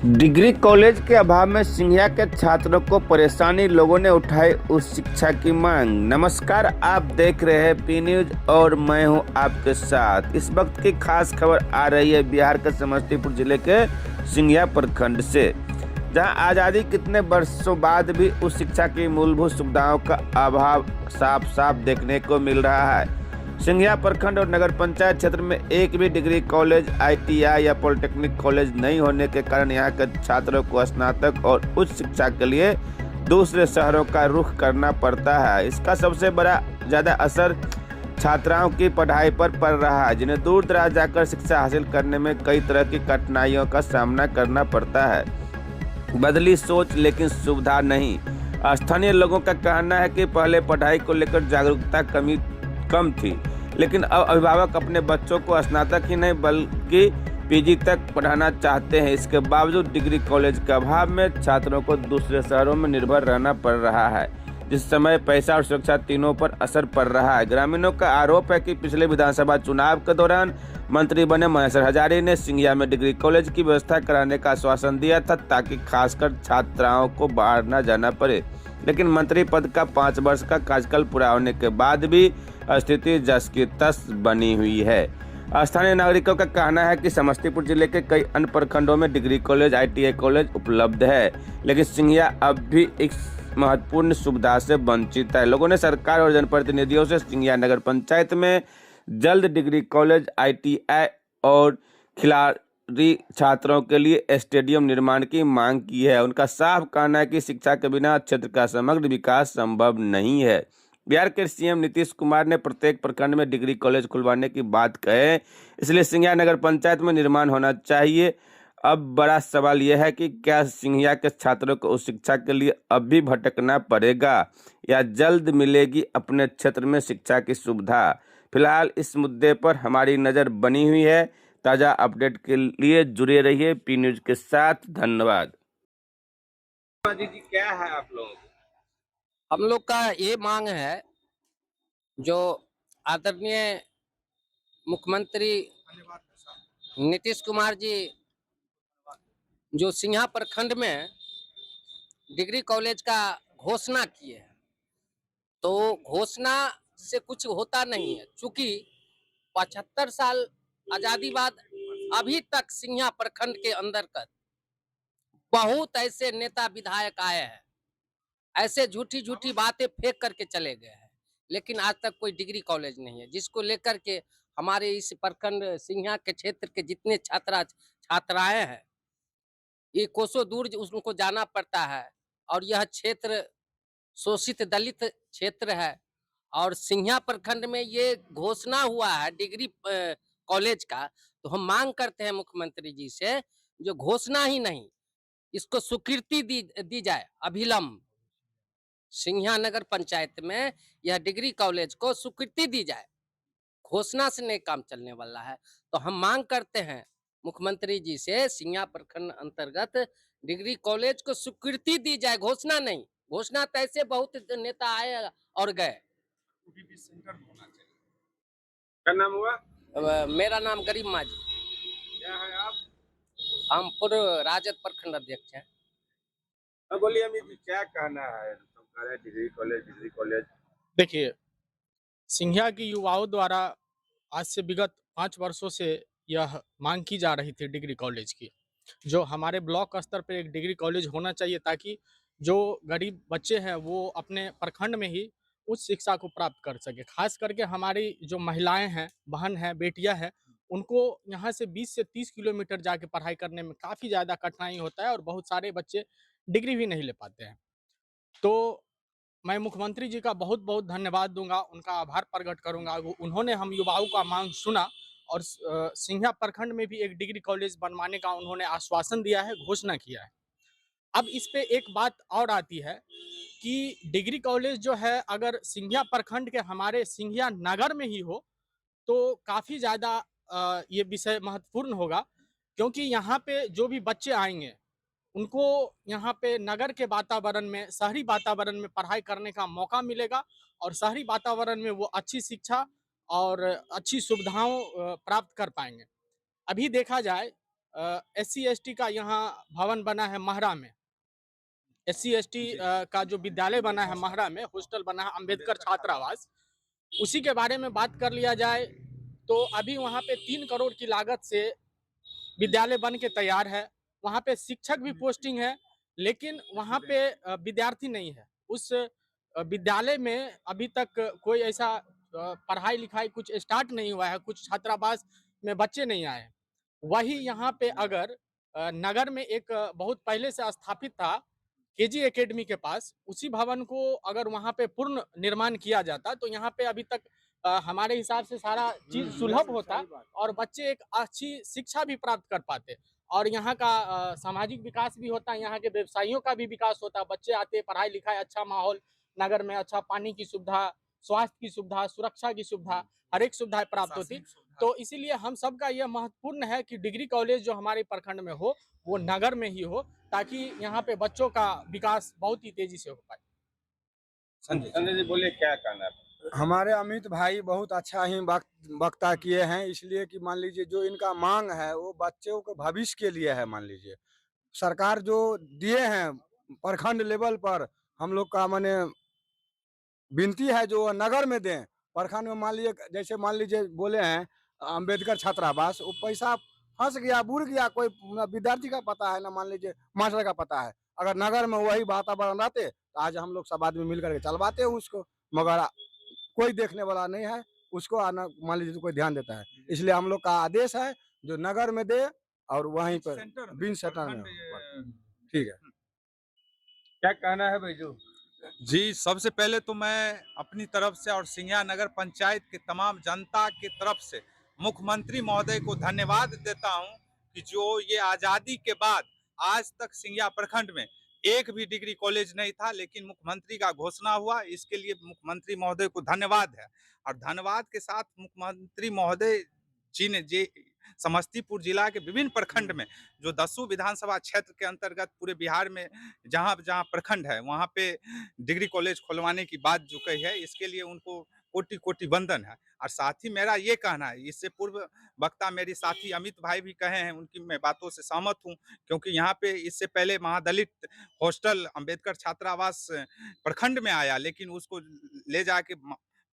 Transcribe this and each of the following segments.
Degree college के अभाव में सिंघिया के छात्रों को परेशानी, लोगों ने उठाई उच्च शिक्षा की मांग। नमस्कार, आप देख रहे हैं पी न्यूज और मैं हूं आपके साथ। इस वक्त की खास खबर आ रही है बिहार के समस्तीपुर जिले के सिंघिया प्रखंड से, जहां आज़ादी कितने वर्षों बाद भी उच्च शिक्षा की मूलभूत सुविधाओं का अभाव साफ साफ देखने को मिल रहा है। सिंघिया प्रखंड और नगर पंचायत क्षेत्र में एक भी डिग्री कॉलेज, आईटीआई या पॉलिटेक्निक कॉलेज नहीं होने के कारण यहाँ के छात्रों को स्नातक और उच्च शिक्षा के लिए दूसरे शहरों का रुख करना पड़ता है। इसका सबसे बड़ा ज़्यादा असर छात्राओं की पढ़ाई पर पड़ रहा है, जिन्हें दूर दराज जाकर शिक्षा हासिल करने में कई तरह की कठिनाइयों का सामना करना पड़ता है। बदली सोच लेकिन सुविधा नहीं। स्थानीय लोगों का कहना है कि पहले पढ़ाई को लेकर जागरूकता कम थी, लेकिन अब अभिभावक अपने बच्चों को स्नातक ही नहीं बल्कि पीजी तक पढ़ाना चाहते हैं। इसके बावजूद डिग्री कॉलेज के अभाव में छात्रों को दूसरे शहरों में निर्भर रहना पड़ रहा है, जिस समय पैसा और सुरक्षा तीनों पर असर पड़ रहा है। ग्रामीणों का आरोप है कि पिछले विधानसभा चुनाव के दौरान मंत्री बने महेश्वर हजारी ने सिंघिया में डिग्री कॉलेज की व्यवस्था कराने का आश्वासन दिया था, ताकि खासकर छात्राओं को बाहर न जाना पड़े। लेकिन मंत्री पद का 5 वर्ष का कार्यकाल पूरा होने के बाद भी स्थिति जस की तस बनी हुई है। स्थानीय नागरिकों का कहना है कि समस्तीपुर जिले के कई अन्य प्रखंडों में डिग्री कॉलेज, आईटीआई कॉलेज उपलब्ध है, लेकिन सिंघिया अब भी एक महत्वपूर्ण सुविधा से वंचित है। लोगों ने सरकार और जनप्रतिनिधियों से सिंघिया नगर पंचायत में जल्द डिग्री कॉलेज, आईटीआई और खिलाड़ी छात्रों के लिए स्टेडियम निर्माण की मांग की है। उनका साफ कहना है कि शिक्षा के बिना क्षेत्र का समग्र विकास संभव नहीं है। बिहार के सीएम नीतीश कुमार ने प्रत्येक प्रखंड में डिग्री कॉलेज खुलवाने की बात कहे, इसलिए सिंघिया नगर पंचायत में निर्माण होना चाहिए। अब बड़ा सवाल यह है कि क्या सिंघिया के छात्रों को उच्च शिक्षा के लिए अब भी भटकना पड़ेगा या जल्द मिलेगी अपने क्षेत्र में शिक्षा की सुविधा। फिलहाल इस मुद्दे पर हमारी नज़र बनी हुई है। ताज़ा अपडेट के लिए जुड़े रहिए पी न्यूज के साथ। धन्यवाद। जी क्या है आप लोग? हम लोग का ये मांग है, जो आदरणीय मुख्यमंत्री नीतीश कुमार जी जो सिंघिया प्रखंड में डिग्री कॉलेज का घोषणा किए हैं, तो घोषणा से कुछ होता नहीं है। चूंकि 75 साल आजादी बाद अभी तक सिंघिया प्रखंड के अंदर कर बहुत ऐसे नेता विधायक आए हैं, ऐसे झूठी झूठी बातें फेंक करके चले गए हैं, लेकिन आज तक कोई डिग्री कॉलेज नहीं है, जिसको लेकर के हमारे इस प्रखंड सिंघिया के क्षेत्र के जितने छात्राएं हैं, ये कोसों दूर उनको जाना पड़ता है। और यह क्षेत्र शोषित दलित क्षेत्र है, और सिंघिया प्रखंड में ये घोषणा हुआ है डिग्री कॉलेज का। तो हम मांग करते हैं मुख्यमंत्री जी से, जो घोषणा ही नहीं, इसको स्वीकृति दी जाए अभिलंब। सिंघिया नगर पंचायत में यह डिग्री कॉलेज को स्वीकृति दी जाए। घोषणा से नहीं काम चलने वाला है। तो हम मांग करते हैं मुख्यमंत्री जी से, सिंघिया प्रखंड अंतर्गत डिग्री कॉलेज को स्वीकृति दी जाए, घोषणा नहीं। घोषणा तो ऐसे बहुत नेता आए और गए। क्या नाम हुआ? मेरा नाम गरीब माजी। क्या है आप? हम पूर्व राजद प्रखंड अध्यक्ष हैं। बोलिए अमित जी, क्या कहना है? तुम कह रहे डिग्री कॉलेज, डिग्री कॉलेज। देखिए, सिंघिया की युवाओं द्वारा आज से विगत 5 वर्षों से यह मांग की जा रही थी डिग्री कॉलेज की, जो हमारे ब्लॉक स्तर पर एक डिग्री कॉलेज होना चाहिए, ताकि जो गरीब बच्चे हैं वो अपने प्रखंड में ही उच्च शिक्षा को प्राप्त कर सके। खास करके हमारी जो महिलाएं हैं, बहन हैं, बेटियां हैं, उनको यहाँ से 20 से 30 किलोमीटर जाके पढ़ाई करने में काफ़ी ज़्यादा कठिनाई होता है, और बहुत सारे बच्चे डिग्री भी नहीं ले पाते हैं। तो मैं मुख्यमंत्री जी का बहुत-बहुत धन्यवाद दूँगा, उनका आभार प्रकट करूँगा। वो उन्होंने हम युवाओं का मांग सुना, और सिंघिया प्रखंड में भी एक डिग्री कॉलेज बनवाने का उन्होंने आश्वासन दिया है, घोषणा किया है। अब इस पे एक बात और आती है कि डिग्री कॉलेज जो है, अगर सिंघिया प्रखंड के हमारे सिंघिया नगर में ही हो, तो काफ़ी ज़्यादा ये विषय महत्वपूर्ण होगा, क्योंकि यहाँ पे जो भी बच्चे आएँगे, उनको यहाँ पे नगर के वातावरण में, शहरी वातावरण में पढ़ाई करने का मौका मिलेगा, और शहरी वातावरण में वो अच्छी शिक्षा और अच्छी सुविधाओं प्राप्त कर पाएँगे। अभी देखा जाए SC/ST का यहाँ भवन बना है महरा में। SC/ST का जो विद्यालय बना है महरा में, हॉस्टल बना है अंबेडकर छात्रावास, उसी के बारे में बात कर लिया जाए तो अभी वहाँ पे 3 करोड़ की लागत से विद्यालय बन के तैयार है। वहाँ पे शिक्षक भी पोस्टिंग है, लेकिन वहाँ पे विद्यार्थी नहीं है। उस विद्यालय में अभी तक कोई ऐसा पढ़ाई लिखाई कुछ स्टार्ट नहीं हुआ है, कुछ छात्रावास में बच्चे नहीं आए। वही यहाँ पे अगर नगर में एक बहुत पहले से स्थापित था केजी एकेडमी के पास, उसी भवन को अगर वहाँ पे पूर्ण निर्माण किया जाता तो यहाँ पे अभी तक हमारे हिसाब से सारा चीज सुलभ होता और बच्चे एक अच्छी शिक्षा भी प्राप्त कर पाते और यहाँ का सामाजिक विकास भी होता, यहाँ के व्यवसायियों का भी विकास होता। बच्चे आते, पढ़ाई लिखाई, अच्छा माहौल, नगर में अच्छा पानी की सुविधा, स्वास्थ्य की सुविधा, सुरक्षा की सुविधा, हर एक सुविधाएं प्राप्त होती। तो इसीलिए हम सबका यह महत्वपूर्ण है कि डिग्री कॉलेज जो हमारे प्रखंड में हो वो नगर में ही हो, ताकि यहाँ पे बच्चों का विकास बहुत ही तेजी से हो पाए। संजय जी बोलिए, क्या कहना है? हमारे अमित भाई बहुत अच्छा ही वक्ता किए हैं, इसलिए कि मान लीजिए जो इनका मांग है वो बच्चों के भविष्य के लिए है। मान लीजिए सरकार जो दिए हैं प्रखंड लेवल पर, हम लोग का माने विनती है जो नगर में दें। प्रखंड में मान लीजिए बोले हैं अंबेडकर छात्रावास, वो पैसा फंस गया, बुड़ गया, कोई ना विद्यार्थी का पता है ना मान लीजिए मास्टर का पता है। अगर नगर में वही वातावरण रहते तो आज हम लोग सब आदमी मिल करके चलवाते उसको, मगर कोई देखने वाला नहीं है उसको, आना मान लीजिए तो कोई ध्यान देता है। इसलिए हम लोग का आदेश है जो नगर में दे और वहीं पर बीन सेंटर में। ठीक है, क्या कहना है बैजू? जी, सबसे पहले तो मैं अपनी तरफ से और सिंघिया नगर पंचायत के तमाम जनता की तरफ से मुख्यमंत्री महोदय को धन्यवाद देता हूं कि जो ये आज़ादी के बाद आज तक सिंघिया प्रखंड में एक भी डिग्री कॉलेज नहीं था, लेकिन मुख्यमंत्री का घोषणा हुआ। इसके लिए मुख्यमंत्री महोदय को धन्यवाद है। और धन्यवाद के साथ मुख्यमंत्री महोदय जी ने समस्तीपुर जिला के विभिन्न प्रखंड में जो 10 विधानसभा क्षेत्र के अंतर्गत पूरे बिहार में जहां जहां प्रखंड है वहां पे डिग्री कॉलेज खुलवाने की बात जो कही है, इसके लिए उनको कोटि कोटि वंदन है। और साथ ही मेरा ये कहना है, इससे पूर्व वक्ता मेरी साथी अमित भाई भी कहे हैं, उनकी मैं बातों से सहमत हूं, क्योंकि यहाँ पे इससे पहले महादलित हॉस्टल अंबेडकर छात्रावास प्रखंड में आया, लेकिन उसको ले जाके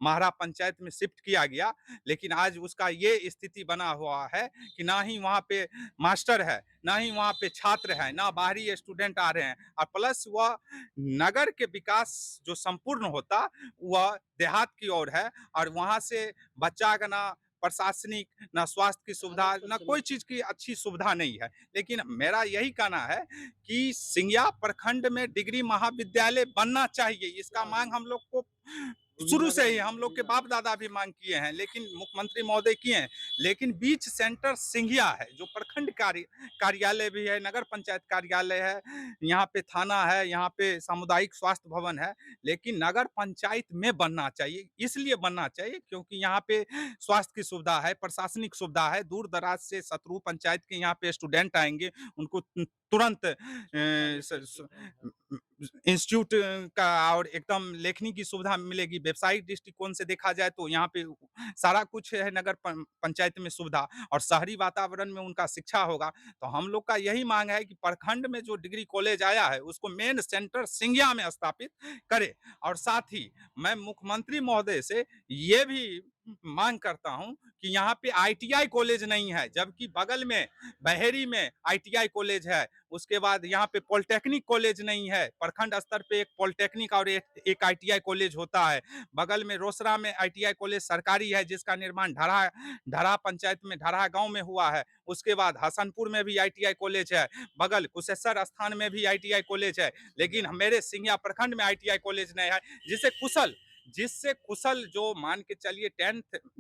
महरा पंचायत में शिफ्ट किया गया। लेकिन आज उसका ये स्थिति बना हुआ है कि ना ही वहाँ पे मास्टर है, ना ही वहाँ पे छात्र है, ना बाहरी स्टूडेंट आ रहे हैं। और प्लस वह नगर के विकास जो संपूर्ण होता वह देहात की ओर है, और वहाँ से बच्चा का ना प्रशासनिक, ना स्वास्थ्य की सुविधा, ना कोई चीज की अच्छी सुविधा नहीं है। लेकिन मेरा यही कहना है कि सिंघिया प्रखंड में डिग्री महाविद्यालय बनना चाहिए। इसका मांग हम लोग को शुरू से ही, हम लोग के बाप दादा भी मांग किए हैं, लेकिन मुख्यमंत्री महोदय किए हैं। लेकिन बीच सेंटर सिंघिया है, जो प्रखंड कार्यालय भी है, नगर पंचायत कार्यालय है, यहाँ पे थाना है, यहाँ पे सामुदायिक स्वास्थ्य भवन है, लेकिन नगर पंचायत में बनना चाहिए। इसलिए बनना चाहिए क्योंकि यहाँ पे स्वास्थ्य की सुविधा है, प्रशासनिक सुविधा है। दूर दराज से शत्रु पंचायत के यहाँ पे स्टूडेंट आएंगे, उनको तुरंत इंस्टीट्यूट का और एकदम लेखनी की सुविधा मिलेगी। व्यवसायिक दृष्टिकोण से देखा जाए तो यहाँ पे सारा कुछ है नगर पंचायत में सुविधा, और शहरी वातावरण में उनका शिक्षा होगा। तो हम लोग का यही मांग है कि प्रखंड में जो डिग्री कॉलेज आया है उसको मेन सेंटर सिंघिया में स्थापित करे। और साथ ही मैं मुख्यमंत्री महोदय से ये भी मांग करता हूं कि यहाँ पे ITI कॉलेज नहीं है, जबकि बगल में बहेरी में ITI कॉलेज है। उसके बाद यहाँ पे पॉलिटेक्निक कॉलेज नहीं है। प्रखंड स्तर पे एक पॉलिटेक्निक और एक ITI कॉलेज होता है। बगल में रोसड़ा में ITI कॉलेज सरकारी है, जिसका निर्माण ढरा पंचायत में, ढरा गांव में हुआ है। उसके बाद हसनपुर में भी ITI कॉलेज है, बगल कुशेश्वर स्थान में भी ITI कॉलेज है। लेकिन मेरे सिंघिया प्रखंड में ITI कॉलेज नहीं है, जिससे कुशल जो मान के चलिए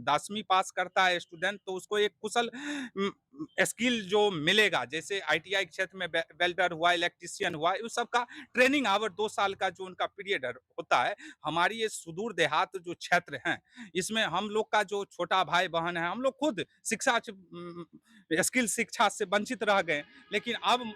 10वीं पास करता है स्टूडेंट, तो उसको एक कुशल स्किल जो मिलेगा, जैसे ITI क्षेत्र में वेल्डर हुआ, इलेक्ट्रीशियन हुआ, उस सब का ट्रेनिंग आवर 2 साल का जो उनका पीरियड होता है। हमारी ये सुदूर देहात जो क्षेत्र हैं, इसमें हम लोग का जो छोटा भाई बहन है, हम लोग खुद स्किल शिक्षा से वंचित रह गए। लेकिन अब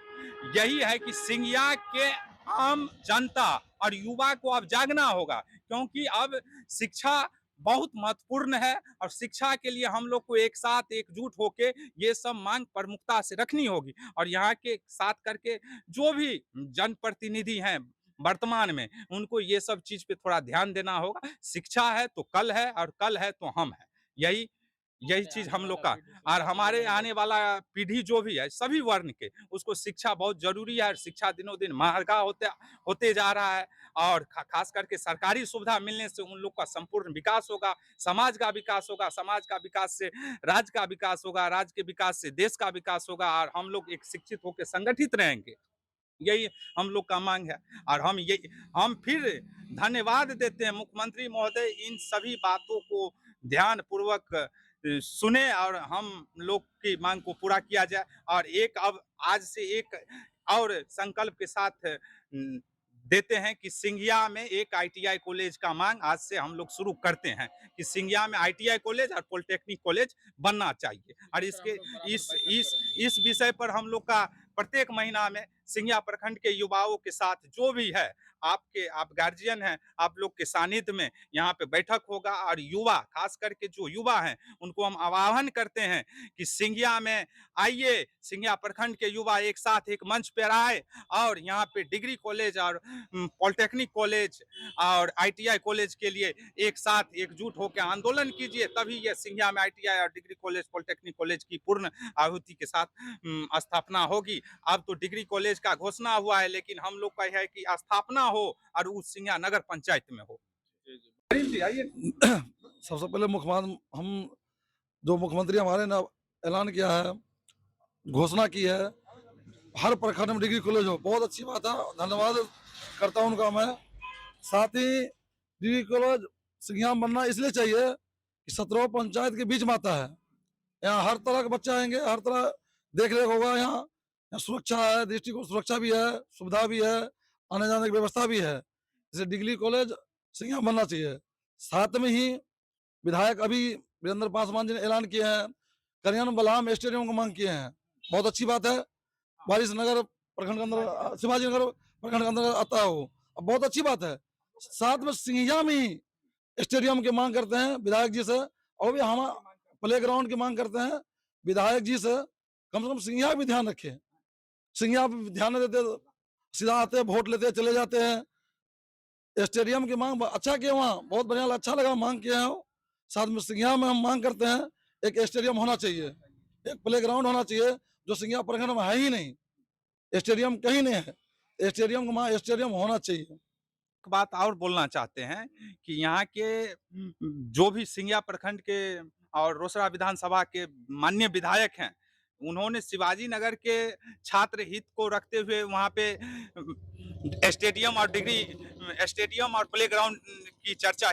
यही है कि सिंघिया के आम जनता और युवा को अब जागना होगा, क्योंकि अब शिक्षा बहुत महत्वपूर्ण है और शिक्षा के लिए हम लोग को एक साथ एकजुट होके ये सब मांग प्रमुखता से रखनी होगी और यहाँ के साथ करके जो भी जनप्रतिनिधि हैं वर्तमान में उनको ये सब चीज पे थोड़ा ध्यान देना होगा। शिक्षा है तो कल है और कल है तो हम है, यही यही चीज हम लोग का। और हमारे आने वाला पीढ़ी जो भी है सभी वर्ण के उसको शिक्षा बहुत जरूरी है और शिक्षा दिनों दिन महंगा होते जा रहा है और खास करके सरकारी सुविधा मिलने से उन लोग का संपूर्ण विकास होगा, समाज का विकास होगा, समाज का विकास से राज्य का विकास होगा, राज्य के विकास से देश का विकास होगा और हम लोग एक शिक्षित होकर संगठित रहेंगे, यही हम लोग का मांग है। और हम फिर धन्यवाद देते हैं मुख्यमंत्री महोदय इन सभी बातों को ध्यान पूर्वक सुने और हम लोग की मांग को पूरा किया जाए। और एक अब आज से एक और संकल्प के साथ देते हैं कि सिंघिया में एक ITI कॉलेज का मांग आज से हम लोग शुरू करते हैं कि सिंघिया में ITI कॉलेज और पॉलिटेक्निक कॉलेज बनना चाहिए। और इसके इस विषय पर हम लोग का प्रत्येक महीना में सिंघिया प्रखंड के युवाओं के साथ जो भी है आप गार्जियन हैं, आप लोग के सानिध्य में यहाँ पे बैठक होगा और युवा खास करके जो युवा हैं उनको हम आह्वान करते हैं कि सिंघिया में आइए, सिंघिया प्रखंड के युवा एक साथ एक मंच पर आए और यहाँ पे डिग्री कॉलेज और पॉलिटेक्निक कॉलेज और ITI कॉलेज के लिए एक साथ एकजुट होकर आंदोलन कीजिए, तभी ये सिंघिया में ITI और डिग्री कॉलेज पॉलिटेक्निक कॉलेज की पूर्ण आहुति के साथ स्थापना होगी। अब तो डिग्री कॉलेज का घोषणा हुआ है लेकिन हम लोग का है कि स्थापना हो और उस सिंघिया नगर पंचायत में हो। सबसे पहले मुख्यमंत्री हमारे ने ऐलान किया है, घोषणा की है, हर प्रखंड में डिग्री कॉलेज हो, बहुत अच्छी बात है, धन्यवाद करता हूँ उनका मैं। साथ ही डिग्री कॉलेज सिंघिया में बनना इसलिए चाहिए कि 17 पंचायत के बीच में आता है, यहाँ हर तरह के बच्चे आएंगे, हर तरह देख रेख होगा, यहाँ सुरक्षा है, दृष्टिकोण सुरक्षा भी है, सुविधा भी है, आने जाने की व्यवस्था भी है, जैसे डिग्री कॉलेज सिंघिया में बनना चाहिए। साथ में ही विधायक अभी वीरेंद्र पासवान जी ने ऐलान किए हैं, कल्याण बलराम स्टेडियम की मांग किए हैं, बहुत अच्छी बात है। वारिस नगर प्रखंड के अंदर, शिवाजी नगर प्रखंड के अंदर आता है वो, अब बहुत अच्छी बात है। साथ में सिंघिया में ही स्टेडियम की मांग करते हैं विधायक जी से, और भी हम प्ले ग्राउंड की मांग करते हैं विधायक जी से, कम से कम सिंघिया भी ध्यान रखें। सिंघिया पे ध्यान नहीं देते, सीधा आते हैं, वोट लेते चले जाते हैं। स्टेडियम की मांग अच्छा किया, वहाँ बहुत बढ़िया, अच्छा लगा मांग किया है। साथ में सिंघिया में हम मांग करते हैं एक स्टेडियम होना चाहिए, एक प्ले ग्राउंड होना चाहिए, जो सिंघिया प्रखंड में है ही नहीं, स्टेडियम कहीं नहीं है, स्टेडियम होना चाहिए। एक बात और बोलना चाहते हैं कि यहाँ के जो भी सिंघिया प्रखंड के और रोसड़ा विधानसभा के माननीय विधायक हैं, उन्होंने शिवाजी नगर के छात्र हित को रखते हुए वहाँ पे स्टेडियम और प्ले ग्राउंड की चर्चा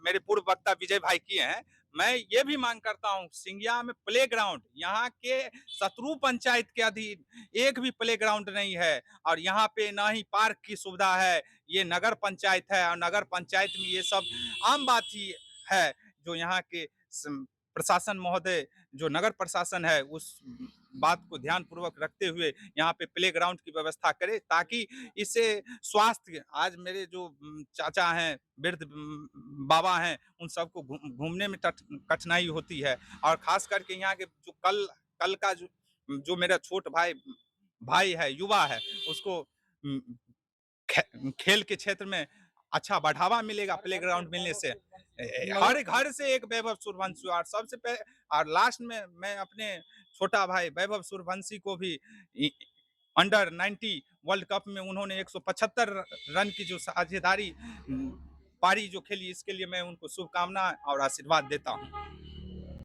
मेरे पूर्व वक्ता विजय भाई किए हैं। मैं ये भी मांग करता हूँ सिंघिया में प्ले ग्राउंड, यहाँ के शत्रु पंचायत के अधीन एक भी प्ले ग्राउंड नहीं है और यहाँ पे ना ही पार्क की सुविधा है, ये नगर पंचायत है और नगर पंचायत में ये सब आम बात ही है। जो यहाँ के प्रशासन महोदय, जो नगर प्रशासन है, उस बात को ध्यान पूर्वक रखते हुए यहाँ पे प्ले ग्राउंड की व्यवस्था करे, ताकि इससे स्वास्थ्य, आज मेरे जो चाचा हैं, वृद्ध बाबा हैं, उन सबको घूमने में कठिनाई होती है। और खास करके यहाँ के जो कल का जो मेरा छोट भाई है, युवा है, उसको खेल के क्षेत्र में अच्छा बढ़ावा मिलेगा प्ले ग्राउंड मिलने से। हर घर से एक वैभव सूर्यवंशी, और सबसे पहले और लास्ट में मैं अपने छोटा भाई वैभव सूर्यवंशी को भी अंडर 90 वर्ल्ड कप में उन्होंने 175 रन की जो साझेदारी पारी जो खेली, इसके लिए मैं उनको शुभकामना और आशीर्वाद देता हूँ।